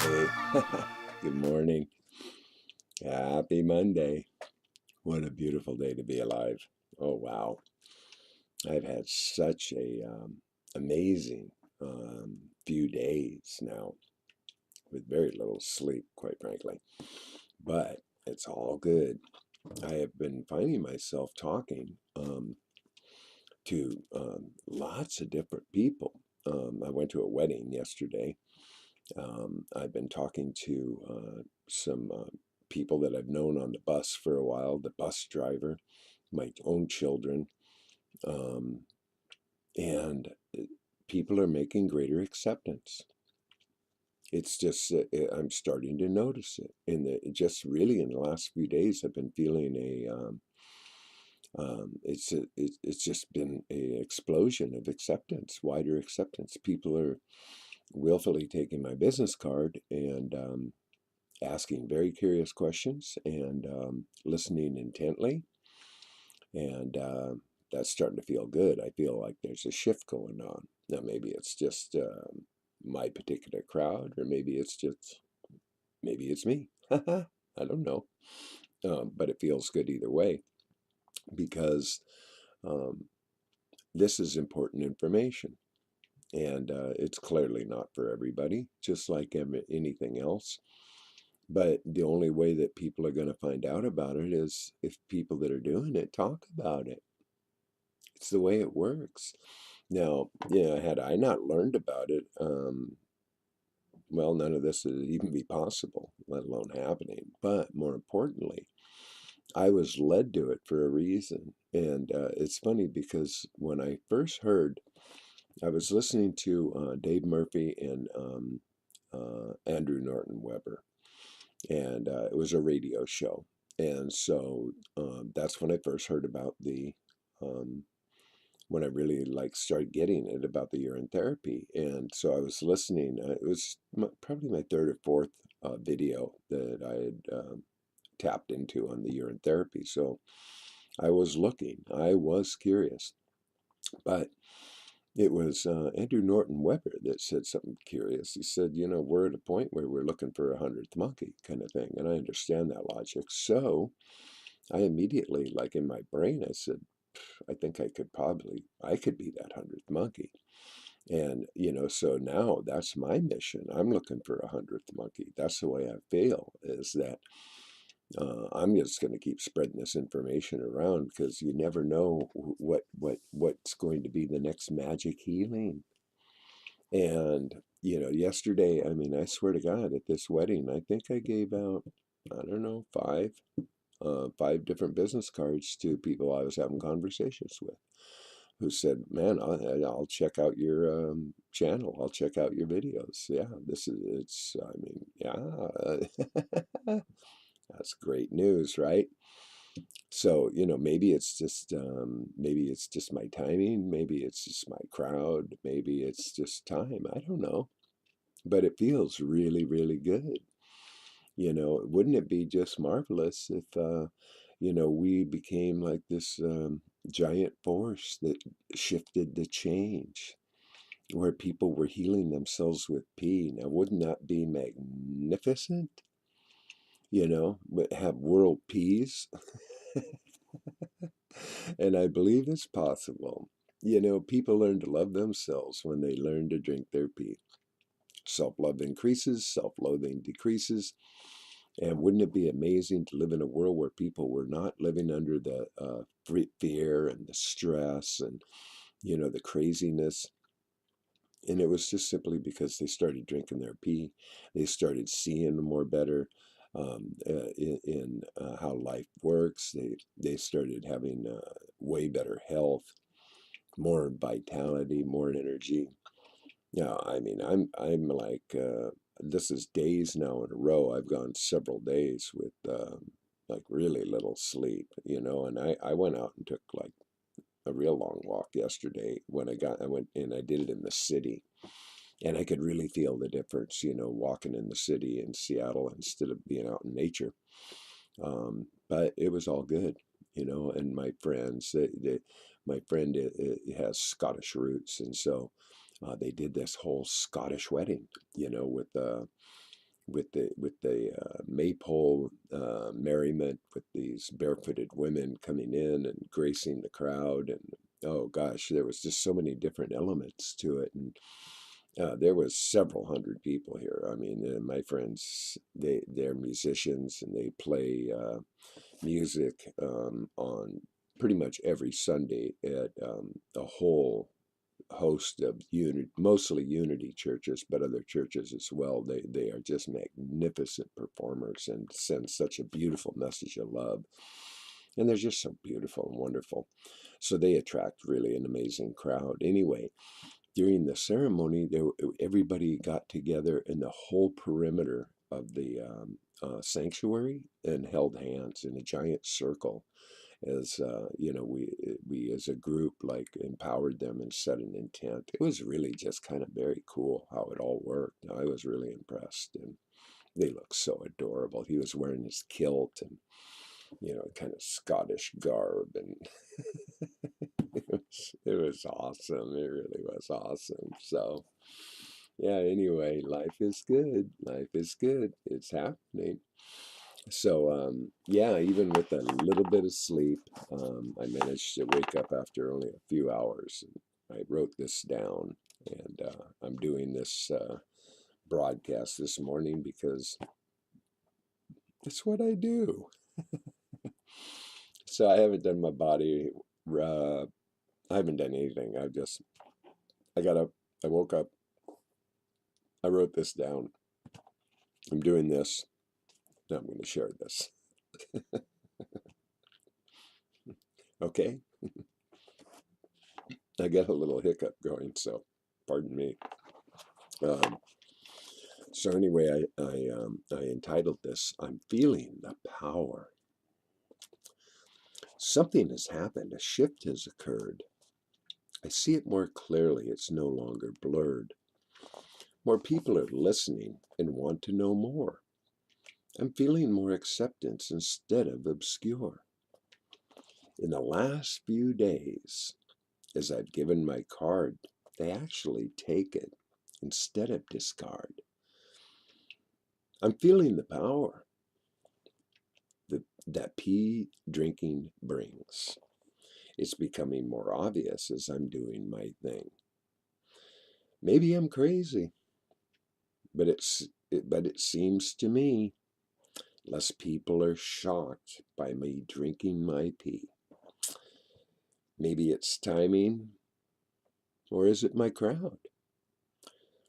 Hey, good morning. Happy Monday. What a beautiful day to be alive. Oh, wow. I've had such a amazing few days now with very little sleep, quite frankly. But it's all good. I have been finding myself talking to lots of different people. I went to a wedding yesterday. I've been talking to some people that I've known on the bus for a while, the bus driver, my own children, um, and people are making greater acceptance. It's just I'm starting to notice it in the just really in the last few days. I've been feeling it's just been a explosion of acceptance, wider acceptance. People are willfully taking my business card and asking very curious questions and listening intently. And that's starting to feel good. I feel like there's a shift going on. Now, maybe it's just my particular crowd, or maybe it's me. I don't know. But it feels good either way because um, this is important information. And it's clearly not for everybody, just like anything else. But the only way that people are going to find out about it is if people that are doing it talk about it. It's the way it works. Now, had I not learned about it, well, none of this would even be possible, let alone happening. But more importantly, I was led to it for a reason. And it's funny because when I first heard, I was listening to Dave Murphy and Andrew Norton Weber, and it was a radio show. And so that's when I first heard about um, when I really started getting it about the urine therapy. And so I was listening. It was probably my third or fourth video that I had tapped into on the urine therapy. So I was looking. I was curious, but it was Andrew Norton Weber that said something curious. He said, we're at a point where we're looking for a hundredth monkey kind of thing. And I understand that logic. So I immediately, like in my brain, I said, I think I could be that hundredth monkey. And, so now that's my mission. I'm looking for a hundredth monkey. That's the way I feel, is that I'm just going to keep spreading this information around because you never know what's going to be the next magic healing. And, yesterday, I mean, I swear to God, at this wedding, I think I gave out, I don't know, five different business cards to people I was having conversations with who said, "Man, I'll check out your channel. I'll check out your videos. Yeah, I mean, yeah, that's great news, right?" So, maybe it's just my timing. Maybe it's just my crowd. Maybe it's just time. I don't know. But it feels really, really good. Wouldn't it be just marvelous if, we became like this giant force that shifted the change, where people were healing themselves with pee. Now, wouldn't that be magnificent? But have world peace. And I believe it's possible. People learn to love themselves when they learn to drink their pee. Self love increases, self loathing decreases. And wouldn't it be amazing to live in a world where people were not living under the fear and the stress and, the craziness? And it was just simply because they started drinking their pee. They started seeing more better in how life works. They started having way better health, more vitality, more energy. Yeah, I mean, I'm like this is days now in a row. I've gone several days with like really little sleep, and I went out and took like a real long walk yesterday when I went and I did it in the city. And I could really feel the difference, walking in the city in Seattle instead of being out in nature. But it was all good, and my friends, my friend has Scottish roots. And so they did this whole Scottish wedding, with with the maypole merriment, with these barefooted women coming in and gracing the crowd, and oh gosh, there was just so many different elements to it, and there was several hundred people here. I mean, my friends, they're musicians and they play music on pretty much every Sunday at a whole host of mostly unity churches, but other churches as well. They are just magnificent performers and send such a beautiful message of love. And they're just so beautiful and wonderful. So they attract really an amazing crowd. Anyway, during the ceremony, everybody got together in the whole perimeter of the sanctuary and held hands in a giant circle as we as a group like empowered them and set an intent. It was really just kind of very cool how it all worked. I was really impressed, and they looked so adorable. He was wearing his kilt and kind of Scottish garb, and it was awesome. It really was awesome. So yeah, anyway, life is good. Life is good. It's happening. So, yeah, even with a little bit of sleep, I managed to wake up after only a few hours. I wrote this down, and I'm doing this broadcast this morning because it's what I do. So I haven't done my body, I haven't done anything. I got up, I woke up, I wrote this down. I'm doing this. Now I'm going to share this. Okay? I got a little hiccup going, so pardon me. So anyway, I entitled this, I'm Feeling the Power. Something has happened, a shift has occurred. I see it more clearly, it's no longer blurred. More people are listening and want to know more. I'm feeling more acceptance instead of obscure. In the last few days, as I've given my card, they actually take it instead of discard. I'm feeling the power that pee drinking brings. It's becoming more obvious as I'm doing my thing. Maybe I'm crazy, but it seems to me less people are shocked by me drinking my pee. Maybe it's timing, or is it my crowd?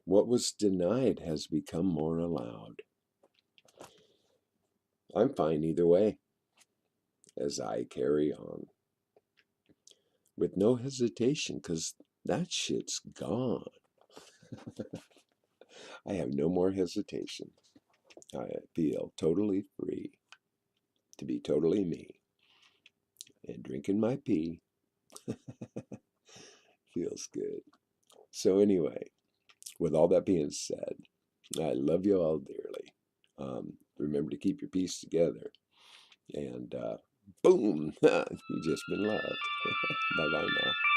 What was denied has become more allowed. I'm fine either way as I carry on with no hesitation, because that shit's gone. I have no more hesitation. I feel totally free to be totally me. And drinking my pee feels good. So anyway, with all that being said, I love you all dearly. Remember to keep your peace together. And boom, you just been loved. Bye-bye now.